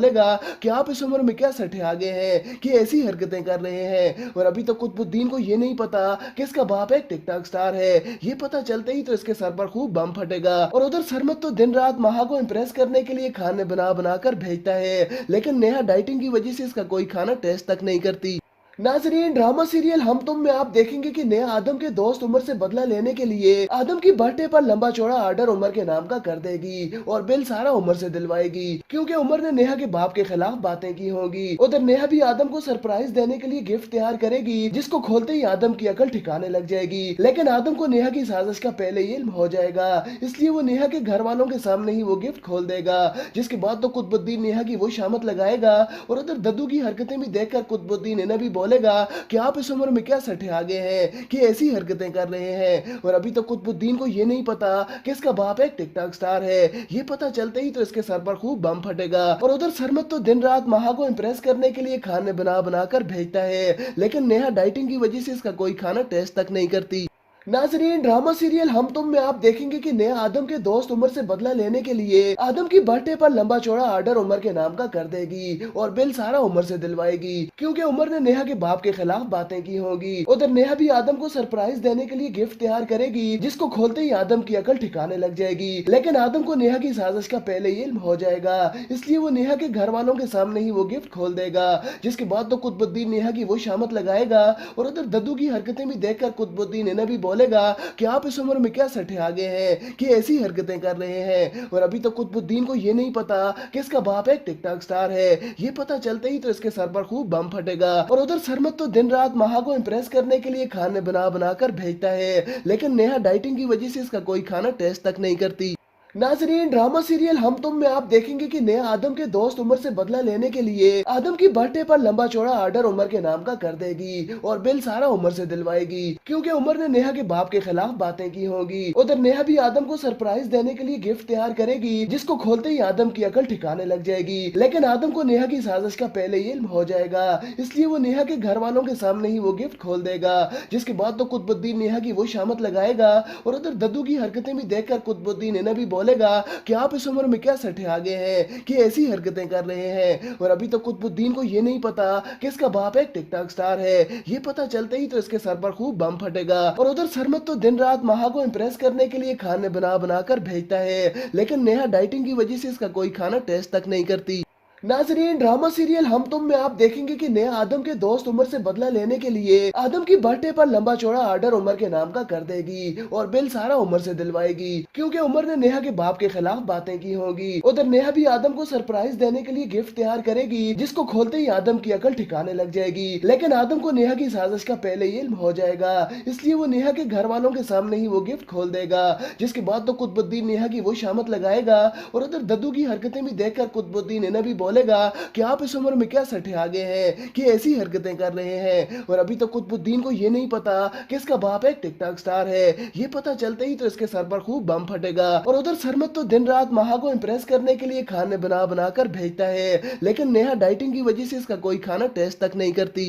कि आप इस उम्र में क्या सठे आ गए हैं कि ऐसी हरकतें कर रहे हैं। और अभी तो कुतुबुद्दीन को ये नहीं पता कि इसका बाप एक टिकटॉक स्टार है। ये पता चलते ही तो इसके सर पर खूब बम फटेगा। और उधर सरमत तो दिन रात महा को इम्प्रेस करने के लिए खाने बना बना कर भेजता है, लेकिन नेहा डाइटिंग की वजह से इसका कोई खाना टेस्ट तक नहीं करती। नाजरीन, ड्रामा सीरियल हम तुम में आप देखेंगे कि नेहा आदम के दोस्त उमर से बदला लेने के लिए आदम की बर्थडे पर लंबा चौड़ा ऑर्डर उमर के नाम का कर देगी और बिल सारा उमर से दिलवाएगी, क्योंकि उमर ने नेहा के बाप के खिलाफ बातें की होंगी। उधर नेहा भी आदम को सरप्राइज देने के लिए गिफ्ट तैयार करेगी, जिसको खोलते ही आदम की अकल ठिकाने लग जाएगी। लेकिन आदम को नेहा की साजिश का पहले ही इल्म हो जाएगा, इसलिए वो नेहा के घर वालों के सामने ही वो गिफ्ट खोल देगा। जिसके बाद तो कुतुबुद्दीन नेहा की वो शामत लगाएगा और उधर दद्दू की हरकतें भी देखकर कुतुबुद्दीन इन्हें भी बोलेगा कि आप इस उम्र में क्या सठे आ गए हैं कि ऐसी हरकतें कर रहे हैं। और अभी तो कुतुबुद्दीन को ये नहीं पता कि इसका बाप एक टिकटॉक स्टार है। ये पता चलते ही तो इसके सर पर खूब बम फटेगा। और उधर सरमत तो दिन रात महा को इम्प्रेस करने के लिए खाने बना बना कर भेजता है, लेकिन नेहा डाइटिंग की वजह से इसका कोई खाना टेस्ट तक नहीं करती। नाजरीन, ड्रामा सीरियल हम तुम में आप देखेंगे कि नेहा आदम के दोस्त उमर से बदला लेने के लिए आदम की बर्थडे पर लंबा चौड़ा ऑर्डर उमर के नाम का कर देगी और बिल सारा उमर से दिलवाएगी, क्योंकि उमर ने नेहा के बाप के खिलाफ बातें की होंगी। उधर नेहा भी आदम को सरप्राइज देने के लिए गिफ्ट तैयार करेगी, जिसको खोलते ही आदम की अकल ठिकाने लग जाएगी। लेकिन आदम को नेहा की साजिश का पहले ही इल्म हो जाएगा, इसलिए वो नेहा के घर वालों के सामने ही वो गिफ्ट खोल देगा। जिसके बाद तो कुतुबुद्दीन नेहा की वो शामत लगाएगा और उधर दद्दू की हरकतें भी देखकर कुतुबुद्दीन इन्हें भी बोलेगा कि आप इस उम्र में क्या सठे आ गए हैं कि ऐसी हरकतें कर रहे हैं। और अभी तो कुतुबुद्दीन को ये नहीं पता कि इसका बाप एक टिकटॉक स्टार है। ये पता चलते ही तो इसके सर पर खूब बम फटेगा। और उधर सरमत तो दिन रात महा को इम्प्रेस करने के लिए खाने बना बना कर भेजता है, लेकिन नेहा डाइटिंग की वजह से इसका कोई खाना टेस्ट तक नहीं करती। नाजरीन, ड्रामा सीरियल हम तुम में आप देखेंगे कि नेहा आदम के दोस्त उमर से बदला लेने के लिए आदम की बर्थडे पर लंबा चौड़ा ऑर्डर उमर के नाम का कर देगी और बिल सारा उमर से दिलवाएगी, क्योंकि उमर ने नेहा के बाप के खिलाफ बातें की होंगी। उधर नेहा भी आदम को सरप्राइज देने के लिए गिफ्ट तैयार करेगी, जिसको खोलते ही आदम की अकल ठिकाने लग जाएगी। लेकिन आदम को नेहा की साजिश का पहले ही इल्म हो जाएगा, इसलिए वो नेहा के घर वालों के सामने ही वो गिफ्ट खोल देगा। जिसके बाद तो कुतुबुद्दीन नेहा की वो शामत लगाएगा और उधर दद्दू की हरकतें भी देखकर कुतुबुद्दीन इन्हें भी बोलेगा कि आप इस उम्र में क्या सठे आ गए हैं कि ऐसी हरकतें कर रहे हैं। और अभी तो कुतुबुद्दीन को ये नहीं पता कि इसका बाप एक टिकटॉक स्टार है। ये पता चलते ही तो इसके सर पर खूब बम फटेगा। और उधर सरमत तो दिन रात महा को इम्प्रेस करने के लिए खाने बना बना कर भेजता है, लेकिन नेहा डाइटिंग की वजह से इसका कोई खाना टेस्ट तक नहीं करती। नाजरीन, ड्रामा सीरियल हम तुम में आप देखेंगे कि नेहा आदम के दोस्त उमर से बदला लेने के लिए आदम की बर्थडे पर लंबा चौड़ा ऑर्डर उमर के नाम का कर देगी और बिल सारा उमर से दिलवाएगी, क्योंकि उमर ने नेहा के बाप के खिलाफ बातें की होंगी। उधर नेहा भी आदम को सरप्राइज देने के लिए गिफ्ट तैयार करेगी, जिसको खोलते ही आदम की अकल ठिकाने लग जाएगी। लेकिन आदम को नेहा की साजिश का पहले ही इल्म हो जाएगा, इसलिए वो नेहा के घर वालों के सामने ही वो गिफ्ट खोल देगा, जिसके बाद तो कुतुबुद्दीन नेहा की वो शामत लगाएगा। और उधर दद्दू की हरकतें भी देखकर कुतुबुद्दीन इन्हें भी बोलेगा कि आप इस उम्र में क्या सठे आ गए हैं कि ऐसी हरकतें कर रहे हैं। और अभी तो कुतुबुद्दीन को ये नहीं पता कि इसका बाप एक टिकटॉक स्टार है। ये पता चलते ही तो इसके सर पर खूब बम फटेगा। और उधर सरमत तो दिन रात महा को इम्प्रेस करने के लिए खाने बना बना कर भेजता है, लेकिन नेहा डाइटिंग की वजह से इसका कोई खाना टेस्ट तक नहीं करती।